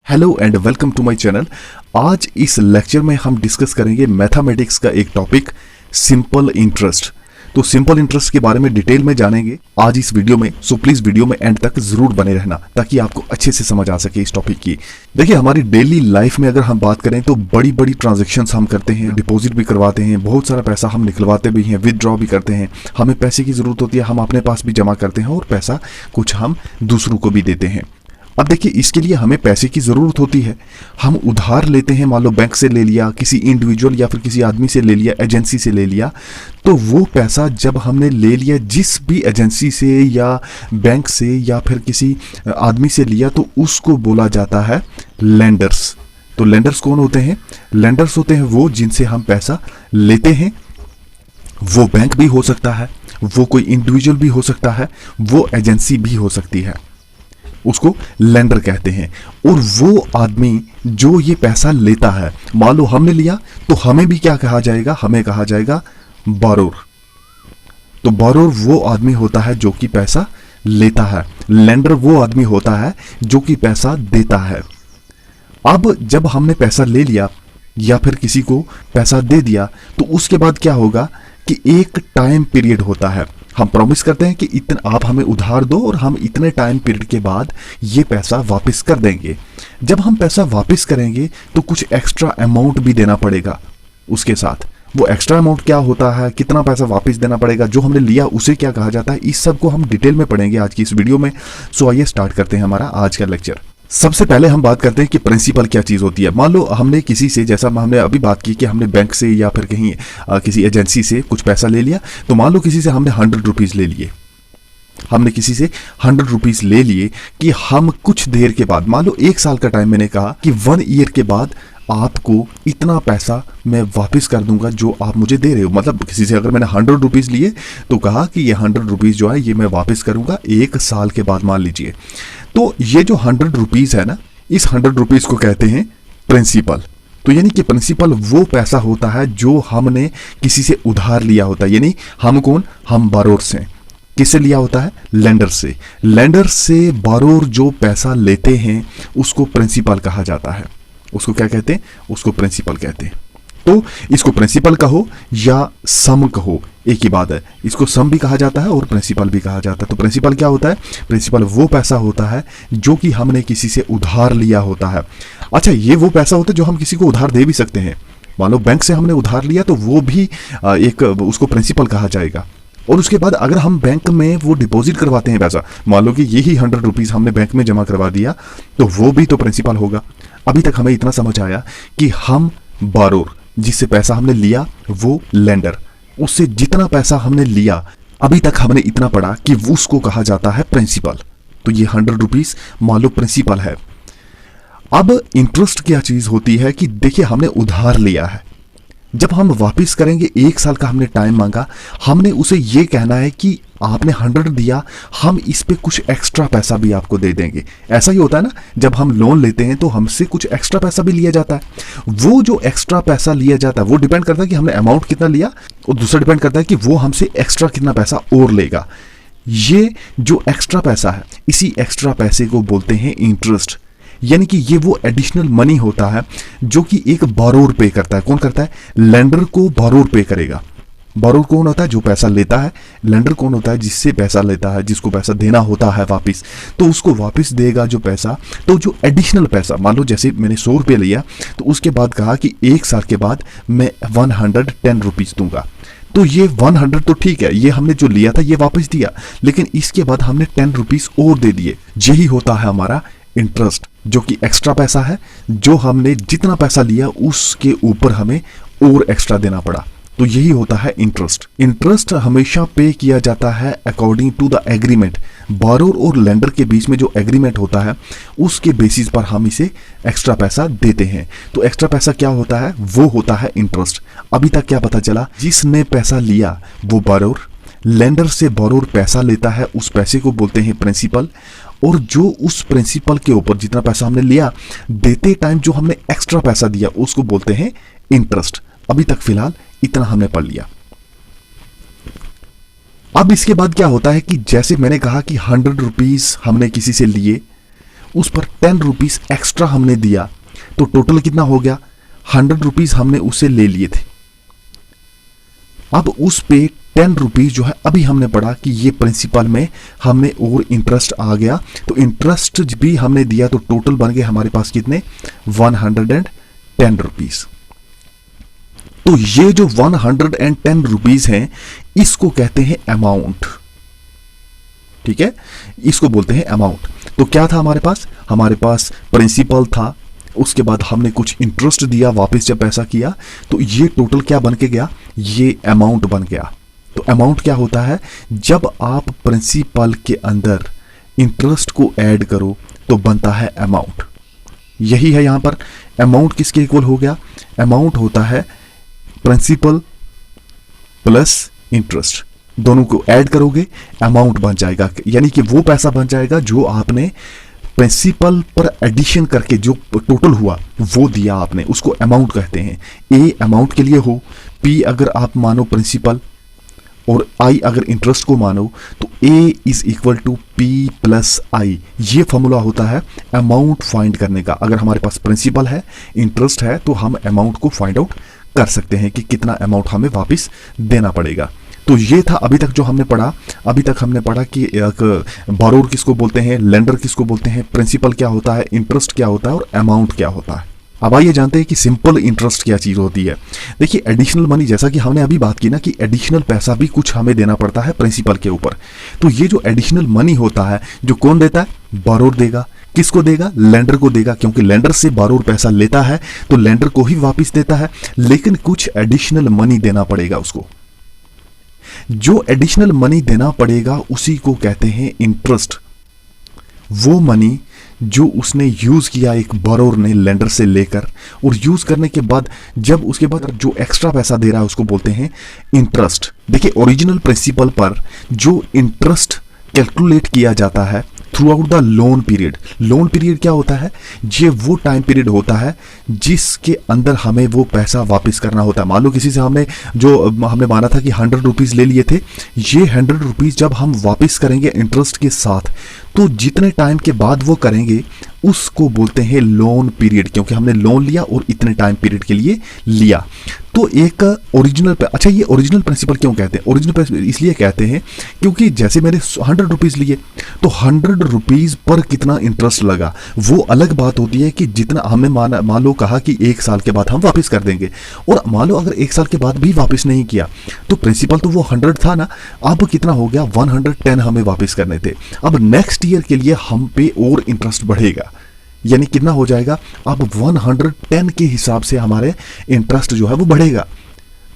Hello and welcome to my channel. आज इस lecture में हम डिस्कस करेंगे मैथमेटिक्स का एक टॉपिक सिंपल इंटरेस्ट। तो सिंपल इंटरेस्ट के बारे में डिटेल में जानेंगे आज इस वीडियो में। सो प्लीज वीडियो में एंड तक जरूर बने रहना ताकि आपको अच्छे से समझ आ सके इस टॉपिक की। देखिए, हमारी डेली लाइफ में अगर हम बात करें तो बड़ी बड़ी ट्रांजेक्शन्स हम करते हैं, डिपॉजिट भी करवाते हैं, बहुत सारा पैसा हम निकलवाते भी हैं, विदड्रॉ भी करते हैं। हमें पैसे की जरूरत होती है, हम अपने पास भी जमा करते हैं और पैसा कुछ हम दूसरों को भी देते हैं। अब देखिए, इसके लिए हमें पैसे की ज़रूरत होती है। हम उधार लेते हैं, मान लो बैंक से ले लिया, किसी इंडिविजुअल या फिर किसी आदमी से ले लिया, एजेंसी से ले लिया। तो वो पैसा जब हमने ले लिया जिस भी एजेंसी से या बैंक से या फिर किसी आदमी से लिया, तो उसको बोला जाता है लेंडर्स। तो लेंडर्स कौन होते हैं? लेंडर्स होते हैं वो जिनसे हम पैसा लेते हैं। वो बैंक भी हो सकता है, वो कोई इंडिविजुअल भी हो सकता है, वो एजेंसी भी हो सकती है, उसको लेंडर कहते हैं। और वो आदमी जो ये पैसा लेता है, मान लो हमने लिया, तो हमें भी क्या कहा जाएगा? हमें कहा जाएगा बोरोर। तो बोरोर वो आदमी होता है जो कि पैसा लेता है, लेंडर वो आदमी होता है जो कि पैसा देता है। अब जब हमने पैसा ले लिया या फिर किसी को पैसा दे दिया, तो उसके बाद क्या होगा कि एक टाइम पीरियड होता है। हम प्रॉमिस करते हैं कि इतना आप हमें उधार दो और हम इतने टाइम पीरियड के बाद ये पैसा वापस कर देंगे। जब हम पैसा वापस करेंगे तो कुछ एक्स्ट्रा अमाउंट भी देना पड़ेगा उसके साथ। वो एक्स्ट्रा अमाउंट क्या होता है, कितना पैसा वापस देना पड़ेगा, जो हमने लिया उसे क्या कहा जाता है, इस सब को हम डिटेल में पढ़ेंगे आज की इस वीडियो में। सो आइए स्टार्ट करते हैं हमारा आज का लेक्चर। सबसे पहले हम बात करते हैं कि प्रिंसिपल क्या चीज़ होती है। मान लो हमने किसी से, जैसा हमने अभी बात की कि हमने बैंक से या फिर कहीं किसी एजेंसी से कुछ पैसा ले लिया। तो मान लो किसी से हमने 100 रुपीज़ ले लिए, हमने किसी से 100 रुपीज़ ले लिए कि हम कुछ देर के बाद, मान लो 1 साल का टाइम, मैंने कहा कि 1 ईयर के बाद आपको इतना पैसा मैं वापस कर दूंगा जो आप मुझे दे रहे हो। मतलब किसी से अगर मैंने 100 रुपीज़ लिए तो कहा कि ये 100 रुपीज़ जो है ये मैं वापस करूंगा 1 साल के बाद, मान लीजिए। तो ये जो 100 रुपीज़ है ना, इस 100 रुपीज़ को कहते हैं प्रिंसिपल। तो यानी कि प्रिंसिपल वो पैसा होता है जो हमने किसी से उधार लिया होता है। यानी हम कौन? हम बोरोर से। किससे लिया होता है? लेंडर से। लेंडर से बोरोर जो पैसा लेते हैं उसको प्रिंसिपल कहा जाता है। उसको क्या कहते हैं? उसको प्रिंसिपल कहते हैं। तो इसको प्रिंसिपल कहो या सम कहो, एक ही बात है। इसको सम भी कहा जाता है और प्रिंसिपल भी कहा जाता है। तो प्रिंसिपल क्या होता है? प्रिंसिपल वो पैसा होता है जो कि हमने किसी से उधार लिया होता है। अच्छा, ये वो पैसा होता है जो हम किसी को उधार दे भी सकते हैं। मान लो बैंक से हमने उधार लिया तो वो भी एक उसको प्रिंसिपल कहा जाएगा। और उसके बाद अगर हम बैंक में वो डिपॉजिट करवाते हैं पैसा, मान लो कि यही 100 रुपीज़ हमने बैंक में जमा करवा दिया, तो वो भी तो प्रिंसिपल होगा। अभी तक हमें इतना समझ आया कि हम बोरोर, जिससे पैसा हमने लिया, वो लेंडर, उससे जितना पैसा हमने लिया, अभी तक हमने इतना पढ़ा कि उसको कहा जाता है प्रिंसिपल। तो ये 100 रुपीज़ मान लो प्रिंसिपल है। अब इंटरेस्ट क्या चीज़ होती है कि देखिए, हमने उधार लिया है, जब हम वापस करेंगे 1 साल का हमने टाइम मांगा, हमने उसे ये कहना है कि आपने 100 दिया, हम इस पे कुछ एक्स्ट्रा पैसा भी आपको दे देंगे। ऐसा ही होता है ना, जब हम लोन लेते हैं तो हमसे कुछ एक्स्ट्रा पैसा भी लिया जाता है। वो जो एक्स्ट्रा पैसा लिया जाता है वो डिपेंड करता है कि हमने अमाउंट कितना लिया, और दूसरा डिपेंड करता है कि वो हमसे एक्स्ट्रा कितना पैसा और लेगा। ये जो एक्स्ट्रा पैसा है, इसी एक्स्ट्रा पैसे को बोलते हैं इंटरेस्ट। यानी कि ये वो एडिशनल मनी होता है जो कि एक बोरोर पे करता है। कौन करता है? लेंडर को बोरोर पे करेगा। बोरोर कौन होता है? जो पैसा लेता है। लेंडर कौन होता है? जिससे पैसा लेता है, जिसको पैसा देना होता है वापस, तो उसको वापस देगा जो पैसा। तो जो एडिशनल पैसा, मान लो जैसे मैंने 100 रुपये लिया, तो उसके बाद कहा कि 1 साल के बाद मैं 110 रुपीज़ दूंगा। तो ये 100 तो ठीक है, ये हमने जो लिया था ये वापस दिया, लेकिन इसके बाद हमने 10 रुपीज़ और दे दिए। यही होता है हमारा इंटरेस्ट, जो कि एक्स्ट्रा पैसा है, जो हमने जितना पैसा लिया उसके ऊपर हमें और एक्स्ट्रा देना पड़ा। तो यही होता है इंटरेस्ट। इंटरेस्ट हमेशा पे किया जाता है according to the agreement. Borrower और लेंडर के बीच में जो एग्रीमेंट होता है उसके बेसिस पर हम इसे एक्स्ट्रा पैसा देते हैं। तो एक्स्ट्रा पैसा क्या होता है? वो होता है इंटरेस्ट। अभी तक क्या पता चला? जिसने पैसा लिया वो बोरोर, लेंडर से बोरोर पैसा लेता है, उस पैसे को बोलते हैं प्रिंसिपल। और जो उस प्रिंसिपल के ऊपर जितना पैसा हमने लिया, देते टाइम जो हमने एक्स्ट्रा पैसा दिया, उसको बोलते हैं इंटरेस्ट। अभी तक फिलहाल इतना हमने पढ़ लिया। अब इसके बाद क्या होता है कि जैसे मैंने कहा कि 100 रुपीज़ हमने किसी से लिए, उस पर 10 रुपीज एक्स्ट्रा हमने दिया तो टोटल कितना हो गया, 100 रुपीज हमने उससे ले लिए थे। अब उस पे 10 रुपीज जो है अभी हमने पढ़ा कि ये प्रिंसिपल में हमने और इंटरेस्ट आ गया, तो इंटरेस्ट भी हमने दिया तो टोटल बन गए हमारे पास कितने, 110 रुपीज। तो ये जो 110 रुपीज हैं इसको कहते हैं अमाउंट, ठीक है, इसको बोलते हैं अमाउंट। तो क्या था हमारे पास प्रिंसिपल था, उसके बाद हमने कुछ इंटरेस्ट दिया वापस जब पैसा किया, तो ये टोटल क्या बन के गया, ये अमाउंट बन गया। तो अमाउंट क्या होता है, जब आप प्रिंसिपल के अंदर इंटरेस्ट को ऐड करो तो बनता है अमाउंट। यही है यहां पर अमाउंट किसके इक्वल हो गया, अमाउंट होता है प्रिंसिपल प्लस इंटरेस्ट, दोनों को ऐड करोगे अमाउंट बन जाएगा, यानी कि वो पैसा बन जाएगा जो आपने प्रिंसिपल पर एडिशन करके जो टोटल हुआ वो दिया आपने, उसको अमाउंट कहते हैं। ए अमाउंट के लिए हो, पी अगर आप मानो प्रिंसिपल और आई अगर इंटरेस्ट को मानो, तो A is equal to P plus I. ये फॉर्मूला होता है अमाउंट फाइंड करने का। अगर हमारे पास प्रिंसिपल है, इंटरेस्ट है, तो हम अमाउंट को फाइंड आउट कर सकते हैं कि कितना अमाउंट हमें वापस देना पड़ेगा। तो ये था अभी तक जो हमने पढ़ा। अभी तक हमने पढ़ा कि बोरोर किसको बोलते हैं, लेंडर किसको बोलते हैं, प्रिंसिपल क्या होता है, इंटरेस्ट क्या होता है और अमाउंट क्या होता है। अब आइए जानते हैं कि सिंपल इंटरेस्ट क्या चीज होती है। देखिए एडिशनल मनी, जैसा कि हमने अभी बात की ना कि एडिशनल पैसा भी कुछ हमें देना पड़ता है प्रिंसिपल के ऊपर। तो ये जो एडिशनल मनी होता है जो कौन देता है, बोरोर देगा। किसको देगा, लेंडर को देगा, क्योंकि लेंडर से बोरोर पैसा लेता है तो लेंडर को ही वापस देता है, लेकिन कुछ एडिशनल मनी देना पड़ेगा उसको। जो एडिशनल मनी देना पड़ेगा उसी को कहते हैं इंटरेस्ट। वो मनी जो उसने यूज किया एक बोरोर ने लेंडर से लेकर, और यूज करने के बाद जब उसके बाद जो एक्स्ट्रा पैसा दे रहा है उसको बोलते हैं इंटरेस्ट। देखिए ओरिजिनल प्रिंसिपल पर जो इंटरेस्ट कैलकुलेट किया जाता है through out the loan period. Loan period क्या होता है, ये वो टाइम पीरियड होता है जिसके अंदर हमें वो पैसा वापस करना होता है। मान लो किसी से हमने माना था कि 100 रुपीज ले लिए थे, ये 100 रुपीज जब हम वापस करेंगे इंटरेस्ट के साथ, तो जितने टाइम के बाद वो करेंगे उसको बोलते हैं लोन पीरियड, क्योंकि हमने लोन लिया और इतने टाइम पीरियड के लिए लिया। तो एक ओरिजिनल, अच्छा ये ओरिजिनल प्रिंसिपल क्यों कहते हैं, ओरिजिनल प्रिंसिपल इसलिए कहते हैं क्योंकि जैसे मैंने 100 रुपीज लिए तो 100 रुपीज पर कितना इंटरेस्ट लगा वो अलग बात होती है कि जितना हमने मान लो कहा कि 1 साल के बाद हम वापस कर देंगे, और मान लो अगर 1 साल के बाद भी वापस नहीं किया तो प्रिंसिपल तो वो 100 था ना, अब कितना हो गया, 110 हमें वापस करने थे। अब नेक्स्ट ईयर के लिए हम पे और इंटरेस्ट बढ़ेगा, यानी कितना हो जाएगा, अब 110 के हिसाब से हमारे इंटरेस्ट जो है वो बढ़ेगा।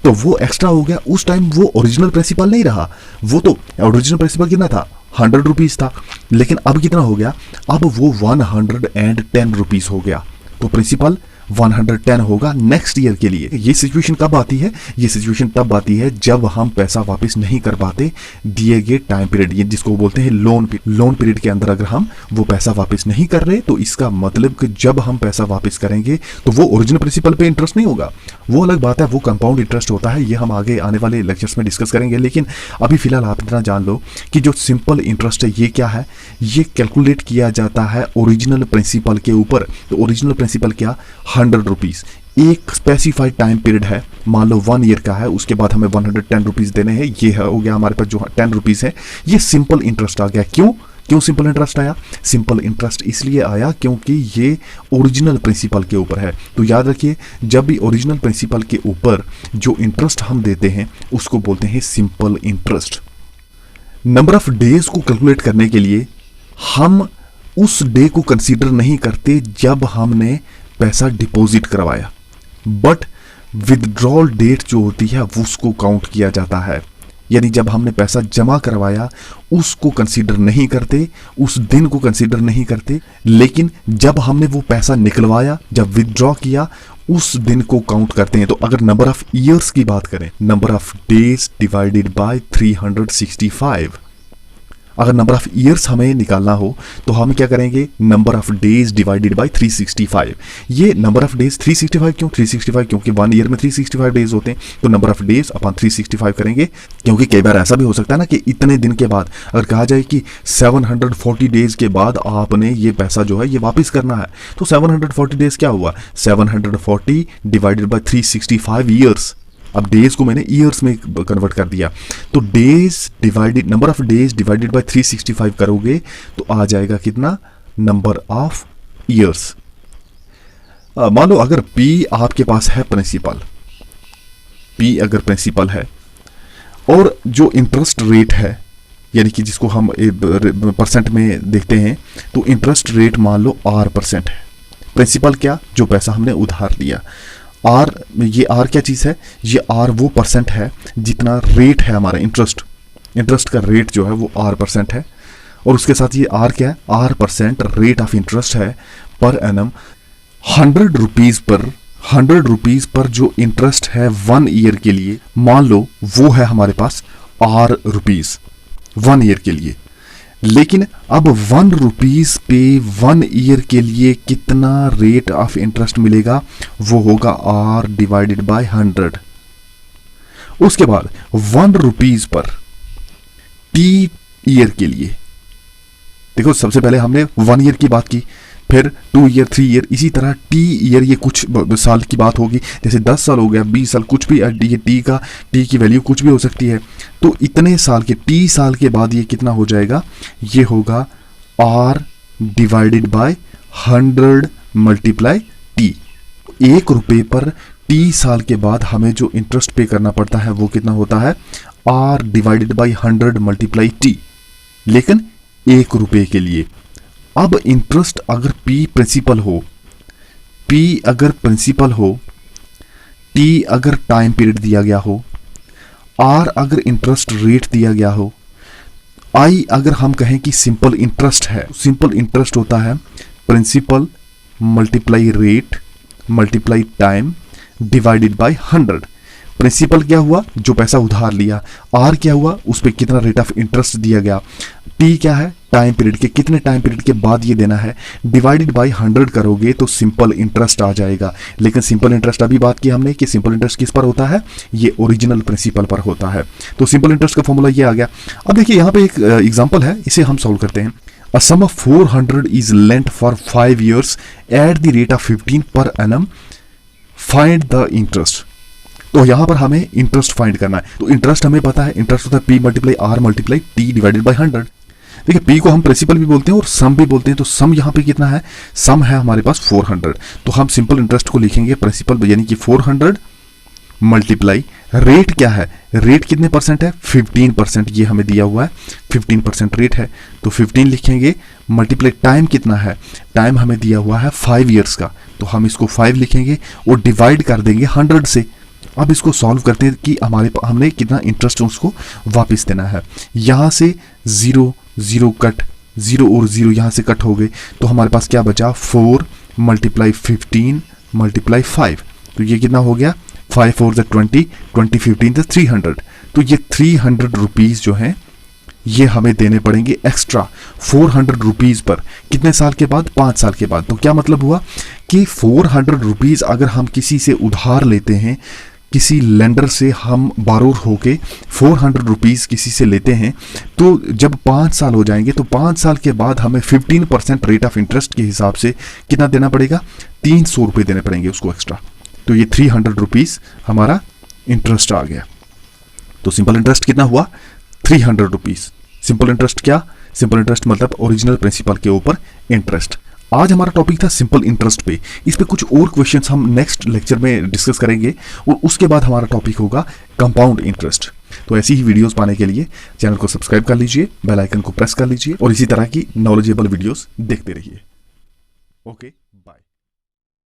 तो वो एक्स्ट्रा हो गया, उस टाइम वो ओरिजिनल प्रिंसिपल नहीं रहा, वो तो ओरिजिनल प्रिंसिपल कितना था, 100 रुपीज था, लेकिन अब कितना हो गया, अब वो 110 रुपीज हो गया। तो प्रिंसिपल 110 होगा नेक्स्ट ईयर के लिए। ये सिचुएशन कब आती है, ये सिचुएशन तब आती है जब हम पैसा वापस नहीं कर पाते दिए गए टाइम पीरियड, ये जिसको बोलते हैं लोन पीरियड के अंदर अगर हम वो पैसा वापस नहीं कर रहे तो इसका मतलब कि जब हम पैसा वापस करेंगे तो वो ओरिजिनल प्रिंसिपल पे इंटरेस्ट नहीं होगा, वो अलग बात है, वो कंपाउंड इंटरेस्ट होता है। ये हम आगे आने वाले लेक्चर्स में डिस्कस करेंगे, लेकिन अभी फिलहाल आप इतना जान लो कि जो सिंपल इंटरेस्ट है ये क्या है, ये कैलकुलेट किया जाता है ओरिजिनल प्रिंसिपल के ऊपर। तो ओरिजिनल प्रिंसिपल क्या, 100 रुपीज, एक स्पेसिफाइड टाइम पीरियड है, मान लो 1 ईयर का है, उसके बाद हमें 110 रुपीज देने हैं, ये हो गया हमारे पास जो 10 रुपीज है, ये सिंपल इंटरेस्ट आ गया। क्यों सिंपल इंटरेस्ट आया, सिंपल इंटरेस्ट इसलिए आया क्योंकि ये ओरिजिनल प्रिंसिपल के ऊपर है। तो याद रखिए जब भी ओरिजिनल प्रिंसिपल के ऊपर जो इंटरेस्ट हम देते हैं उसको बोलते हैं simple interest. Number of days को कैलकुलेट करने के लिए हम उस डे को कंसीडर नहीं करते जब हमने पैसा डिपॉजिट करवाया, बट विथड्रॉल डेट जो होती है उसको काउंट किया जाता है। यानी जब हमने पैसा जमा करवाया उसको कंसीडर नहीं करते, उस दिन को कंसीडर नहीं करते, लेकिन जब हमने वो पैसा निकलवाया, जब विथड्रॉ किया, उस दिन को काउंट करते हैं। तो अगर नंबर ऑफ ईयर्स की बात करें, number of days divided by 365, अगर नंबर ऑफ ईयर्स हमें निकालना हो तो हम क्या करेंगे, number of days divided by 365। ये नंबर ऑफ डेज 365 क्यों, 365 क्योंकि 1 ईयर में 365 डेज होते हैं, तो नंबर ऑफ डेज अपन 365 करेंगे। क्योंकि कई बार ऐसा भी हो सकता है ना कि इतने दिन के बाद अगर कहा जाए कि 740 डेज के बाद आपने ये पैसा जो है ये वापस करना है, तो 740 डेज क्या हुआ, 740 डिवाइडेड बाय 365 ईयर्स। अब डेज को मैंने ईयर्स में कन्वर्ट कर दिया, तो days divided, number of days divided by 365 करोगे तो आ जाएगा कितना, नंबर ऑफ ईयर्स। मान लो अगर P आपके पास है प्रिंसिपल, P अगर प्रिंसिपल है और जो इंटरेस्ट रेट है यानी कि जिसको हम परसेंट में देखते हैं, तो इंटरेस्ट रेट मान लो R% है। प्रिंसिपल क्या, जो पैसा हमने उधार लिया। आर, ये आर क्या चीज़ है, ये आर वो परसेंट है जितना रेट है हमारा इंटरेस्ट का रेट जो है वो R% है। और उसके साथ ये आर क्या है, R% रेट ऑफ इंटरेस्ट है पर एनम। 100 रुपीज़ पर जो इंटरेस्ट है 1 ईयर के लिए, मान लो वो है हमारे पास R रुपीज़ 1 ईयर के लिए। लेकिन अब 1 रुपीज़ पे 1 ईयर के लिए कितना रेट ऑफ इंटरेस्ट मिलेगा, वो होगा R डिवाइडेड बाय 100। उसके बाद 1 रुपीज़ पर T ईयर के लिए, देखो सबसे पहले हमने 1 ईयर की बात की, फिर 2 ईयर, 3 ईयर, इसी तरह T ईयर, ये कुछ साल की बात होगी, जैसे 10 साल हो गया, 20 साल, कुछ भी, ये T की वैल्यू कुछ भी हो सकती है। तो इतने साल के, T साल के बाद ये कितना हो जाएगा, ये होगा R divided by 100 multiply T। 1 रुपये पर T साल के बाद हमें जो इंटरेस्ट पे करना पड़ता है वो कितना होता है, R divided by 100 multiply T, लेकिन 1 रुपये के लिए। अब इंटरेस्ट अगर P प्रिंसिपल हो, T अगर टाइम पीरियड दिया गया हो, R अगर इंटरेस्ट रेट दिया गया हो, I अगर हम कहें कि सिंपल इंटरेस्ट है, सिंपल इंटरेस्ट होता है principal multiply rate multiply time divided by 100। Principal क्या हुआ, जो पैसा उधार लिया, R क्या हुआ, उस पर कितना रेट ऑफ इंटरेस्ट दिया गया, T क्या है, टाइम पीरियड के, कितने टाइम पीरियड के बाद ये देना है, डिवाइडेड बाय 100 करोगे तो सिंपल इंटरेस्ट आ जाएगा। लेकिन सिंपल इंटरेस्ट अभी बात की हमने कि सिंपल इंटरेस्ट किस पर होता है, ये ओरिजिनल प्रिंसिपल पर होता है। तो सिंपल इंटरेस्ट का फॉर्मूला ये आ गया। अब देखिए यहाँ पे एक एग्जाम्पल है, इसे हम सॉल्व करते हैं। A sum of 400 is lent for 5 years at the rate of 15 per annum, find the interest. तो यहां पर हमें इंटरेस्ट फाइंड करना है। तो इंटरेस्ट हमें पता है, इंटरेस्ट होता है P multiply R multiply T divided by 100। देखिए P को हम प्रिंसिपल भी बोलते हैं और सम भी बोलते हैं, तो सम यहाँ पे कितना है, सम है हमारे पास 400। तो हम सिंपल इंटरेस्ट को लिखेंगे प्रिंसिपल यानी कि 400 मल्टीप्लाई रेट क्या है, रेट कितने परसेंट है, 15%, ये हमें दिया हुआ है 15% रेट है, तो 15 लिखेंगे, मल्टीप्लाई टाइम कितना है, टाइम हमें दिया हुआ है 5 years का, तो हम इसको 5 लिखेंगे और डिवाइड कर देंगे 100 से। अब इसको सॉल्व करते हैं कि हमने कितना इंटरेस्ट उसको वापस देना है। यहाँ से 0 0 कट, 0 और 0 यहाँ से कट हो गए, तो हमारे पास क्या बचा, 4 मल्टीप्लाई 15 मल्टीप्लाई 5, तो ये कितना हो गया, 5 4 20, 20 15 300। तो ये 300 रुपीज़ जो हैं ये हमें देने पड़ेंगे एक्स्ट्रा 400 रुपीज़ पर, कितने साल के बाद, 5 साल के बाद। तो क्या मतलब हुआ कि 400 रुपीज़ अगर हम किसी से उधार लेते हैं, किसी लेंडर से हम बारोर होके 400 रुपीज़ किसी से लेते हैं, तो जब 5 साल हो जाएंगे तो 5 साल के बाद हमें 15% रेट ऑफ इंटरेस्ट के हिसाब से कितना देना पड़ेगा, 300 रुपये देने पड़ेंगे उसको एक्स्ट्रा। तो ये 300 रुपीज़ हमारा इंटरेस्ट आ गया। तो सिंपल इंटरेस्ट कितना हुआ, 300 रुपीज़। सिंपल इंटरेस्ट क्या, सिंपल इंटरेस्ट मतलब ओरिजिनल प्रिंसिपल के ऊपर इंटरेस्ट। आज हमारा टॉपिक था सिंपल इंटरेस्ट पे। इस पे कुछ और क्वेश्चंस हम नेक्स्ट लेक्चर में डिस्कस करेंगे और उसके बाद हमारा टॉपिक होगा कंपाउंड इंटरेस्ट। तो ऐसी ही वीडियोस पाने के लिए चैनल को सब्सक्राइब कर लीजिए, बेल आइकन को प्रेस कर लीजिए और इसी तरह की नॉलेजेबल वीडियोस देखते रहिए। ओके।